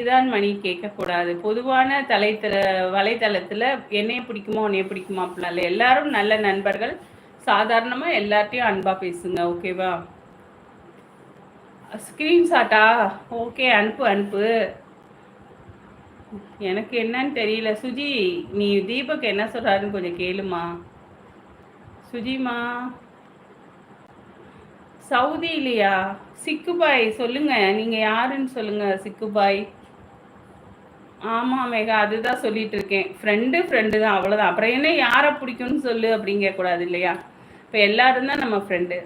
இதுதான் மணி கேட்கக்கூடாது. பொதுவான வலைத்தளத்துல என்னைய பிடிக்குமோ, உன்னைய பிடிக்குமா அப்படிலாம் இல்ல. எல்லாரும் நல்ல நண்பர்கள். சாதாரணமா எல்லார்ட்டயும் அன்பா பேசுங்க. ஓகேவா? ஸ்கிரீன்ஷாட்டா? ஓகே. அனுப்பு, அனுப்பு. எனக்கு என்னன்னு தெரியல. சுஜி, நீ தீபக் என்ன சொல்றாருன்னு கொஞ்சம் கேளுமா. சுஜிமா, சவுதி இல்லையா? சிக்குபாய் சொல்லுங்க. நீங்க யாருன்னு சொல்லுங்க சிக்குபாய். ஆமாம் மேகா, அதுதான் சொல்லிட்டு இருக்கேன். ஃப்ரெண்டு தான், அவ்வளோதான். அப்புறம் என்ன யாரை பிடிக்கும்னு சொல்லு அப்படின்னு கேட்கக்கூடாது இல்லையா? இப்போ எல்லாரும் தான் நம்ம ஃப்ரெண்டு.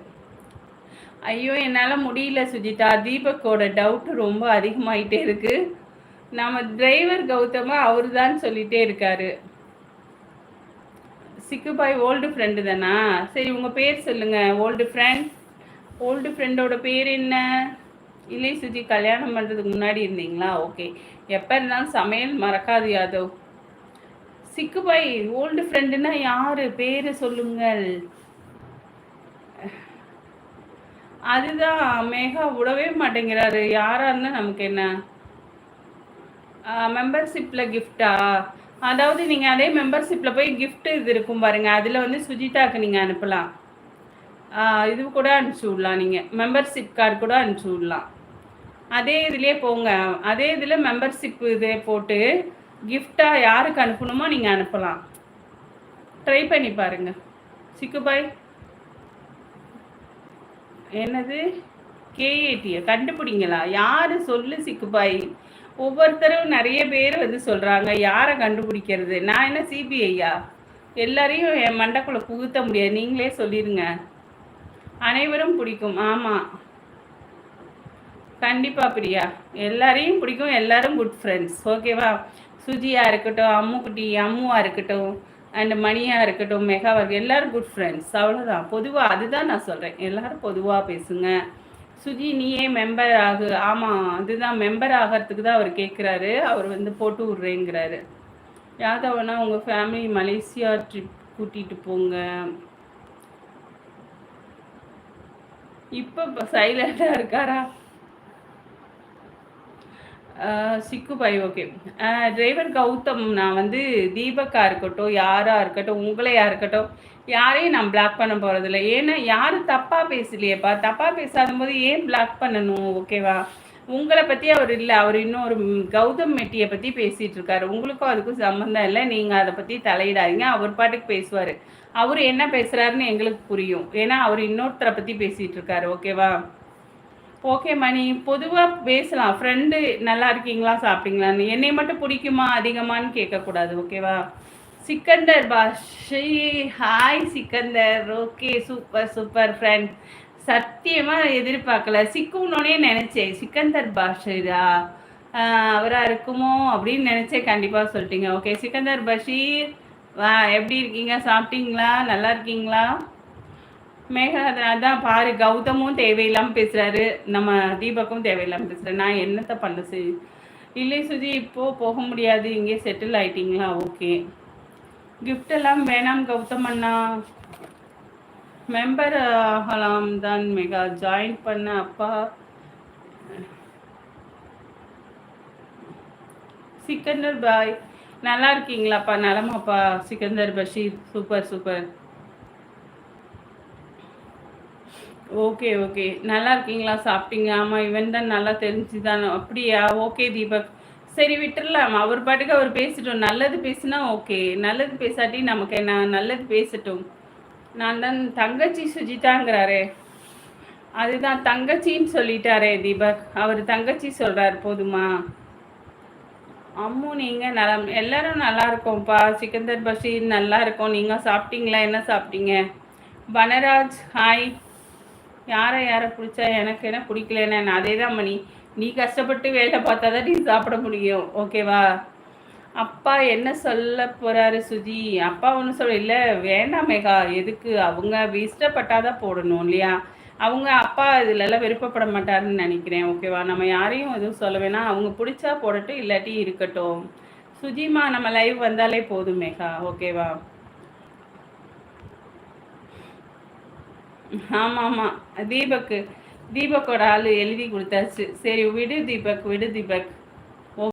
ஐயோ, என்னால் முடியல சுஜிதா. தீபக்கோட டவுட்டு ரொம்ப அதிகமாயிட்டே இருக்கு. நம்ம டிரைவர் கௌதமா அவரு தான் சொல்லிட்டே இருக்காரு. சிக்குபாய் ஓல்டு ஃப்ரெண்டு தானா? சரி, உங்கள் பேர் சொல்லுங்க. ஓல்டு ஃப்ரெண்டோட பேர் என்ன? இல்லை சுஜி, கல்யாணம் பண்ணுறதுக்கு முன்னாடி இருந்தீங்களா? ஓகே. எப்போ இருந்தாலும் சமையல் மறக்காது யாதவ். சிக்குபாய் ஓல்டு ஃப்ரெண்டுன்னா யாரு? பேரு சொல்லுங்கள். அதுதான் மேகா விடவே மாட்டேங்கிறாரு. யாரா இருந்தா நமக்கு என்ன? மெம்பர்ஷிப்பில் கிஃப்டா? அதாவது நீங்கள் அதே மெம்பர்ஷிப்பில் போய் கிஃப்ட் இது இருக்கும் பாருங்க, அதில் வந்து சுஜிதாக்கு நீங்கள் அனுப்பலாம். இது கூட அனுப்பிச்சி விடலாம். நீங்கள் மெம்பர்ஷிப் கார்டு கூட அனுப்பிச்சி விடலாம். அதே இதுலேயே போங்க. அதே இதில் மெம்பர்ஷிப் இதே போட்டு கிஃப்டாக யாருக்கு அனுப்பணுமோ நீங்கள் அனுப்பலாம். ட்ரை பண்ணி பாருங்க. சிக்குபாய் என்னது? கேஏடியை கண்டுபிடிங்களா? யார் சொல்லு சிக்குபாய். ஒவ்வொருத்தரும் நிறைய பேர் வந்து சொல்கிறாங்க. யாரை கண்டுபிடிக்கிறது? நான் என்ன சிபிஐயா? எல்லாரையும் என் மண்டைக்குள்ளே புகுத்த முடியாது. நீங்களே சொல்லிடுங்க. அனைவரும் பிடிக்கும். ஆமாம், கண்டிப்பாக பிரியா. எல்லாரையும் பிடிக்கும். எல்லாரும் குட் ஃப்ரெண்ட்ஸ். ஓகேவா? சுஜியாக இருக்கட்டும், அம்முவாக இருக்கட்டும், அண்ட் மணியாக இருக்கட்டும், மெகாவாக, எல்லோரும் குட் ஃப்ரெண்ட்ஸ். அவ்வளோதான். பொதுவாக அதுதான் நான் சொல்கிறேன். எல்லோரும் பொதுவாக பேசுங்க. சுஜி, நீயே மெம்பர் ஆகு. ஆமாம், அதுதான் மெம்பர் ஆகிறதுக்கு தான் அவர் கேட்குறாரு. அவர் வந்து போட்டு விட்றேங்கிறாரு. யாதவனா உங்கள் ஃபேமிலி மலேசியா ட்ரிப் கூட்டிகிட்டு போங்க. இப்போ சைலண்டாக இருக்காரா? சிக்குபாய் ஓகே. டிரைவர் கௌதம், நான் வந்து தீபக்கா இருக்கட்டும், யாராக இருக்கட்டும், உங்களையா இருக்கட்டும், யாரையும் நான் பிளாக் பண்ண போகிறதில்ல. ஏன்னா யாரும் தப்பாக பேசலையேப்பா. தப்பாக பேசாத போது ஏன் பிளாக் பண்ணணும்? ஓகேவா? உங்களை பற்றி அவர் இல்லை. அவர் இன்னொரு கௌதம் மெட்டியை பற்றி பேசிகிட்டு இருக்காரு. உங்களுக்கும் அதுக்கும் சம்மந்தம் இல்லை. நீங்கள் அதை பற்றி தலையிடாதீங்க. அவர் பாட்டுக்கு பேசுவார். அவர் என்ன பேசுகிறாருன்னு எங்களுக்கு புரியும். ஏன்னா அவர் இன்னொருத்தரை பற்றி பேசிகிட்டு இருக்காரு. ஓகேவா? ஓகே மணி, பொதுவாக பேசலாம். ஃப்ரெண்டு நல்லா இருக்கீங்களா, சாப்பிட்டீங்களான்னு. என்னை மட்டும் பிடிக்குமா அதிகமானு கேட்கக்கூடாது. ஓகேவா? Sikandar Bashi, hi Sikandar. Okay, super super friend. சத்தியமாக எதிர்பார்க்கல. சிக்குன்னொன்னே நினச்சேன். சிக்கந்தர் பாஷிரா அவராக இருக்குமோ அப்படின்னு நினச்சேன். கண்டிப்பாக சொல்லிட்டீங்க. ஓகே சிக்கந்தர் பஷீர், எப்படி இருக்கீங்க? சாப்பிட்டீங்களா? நல்லா இருக்கீங்களா? மேகா, அதான் பாரு, கௌதமும் தேவையில்லாமல் பேசுகிறாரு, நம்ம தீபக்கும் தேவையில்லாமல் பேசுகிறாரு. நான் என்னத்தை பண்ண சரி. இல்லை சுஜி, இப்போது போக முடியாது. இங்கே செட்டில் ஆகிட்டிங்களா? ஓகே. கிஃப்டெல்லாம் வேணாம் கௌதம் அண்ணா. மெம்பர் ஆகலாம் தான் மேகா. ஜாயின் பண்ண அப்பா. சிக்கந்தர் பாய், நல்லா இருக்கீங்களாப்பா? நலமாப்பா Sikandar Basheer. Super super. Okay okay, நல்லா இருக்கீங்களா? சாப்பிட்டீங்க? ஆமாம், இவன் தான் நல்லா தெரிஞ்சு தான். அப்படியா? ஓகே தீபக், சரி விட்டுடலாம். அவர் பாட்டுக்கு அவர் பேசிட்டோம். நல்லது பேசுனா ஓகே, நல்லது பேசாட்டி நமக்கு என்ன? நல்லது பேசட்டும். நான் தான் தங்கச்சி சுஜிதாங்கிறாரே, அதுதான் தங்கச்சின்னு சொல்லிட்டாரே தீபக். அவர் தங்கச்சி சொல்கிறார். போதுமா? அம்மு, நீங்கள் நலம்? எல்லாரும் நல்லா இருக்கோம்ப்பா. சிக்கந்தர் பஷீர் நல்லா இருக்கோம். நீங்கள் சாப்பிட்டீங்களா? என்ன சாப்பிட்டீங்க? வனராஜ் ஹாய். யாரை பிடிச்சா எனக்கு என்ன பிடிக்கலன்னு அதே தான் மணி. நீ கஷ்டப்பட்டு வேலை பார்த்தா தான் நீ சாப்பிட முடியும். ஓகேவா? அப்பா என்ன சொல்ல போகிறாரு சுஜி? அப்பா ஒன்றும் சொல்ல இல்லை. வேண்டாம் மேகா, எதுக்கு? அவங்க இஷ்டப்பட்டாதான் போடணும் இல்லையா? அவங்க அப்பா இதுலெல்லாம் விருப்பப்பட மாட்டாருன்னு நினைக்கிறேன். ஓகேவா? நம்ம யாரையும் எதுவும் சொல்ல வேணாம். அவங்க பிடிச்சா போடட்டும், இல்லாட்டி இருக்கட்டும். சுஜிமா, நம்ம லைவ் வந்தாலே போதும் மேகா. ஓகேவா? ஆமாம் ஆமாம், தீபக்கோட ஆள் எழுதி கொடுத்தாச்சு. சரி விடு தீபக், விடு தீபக்.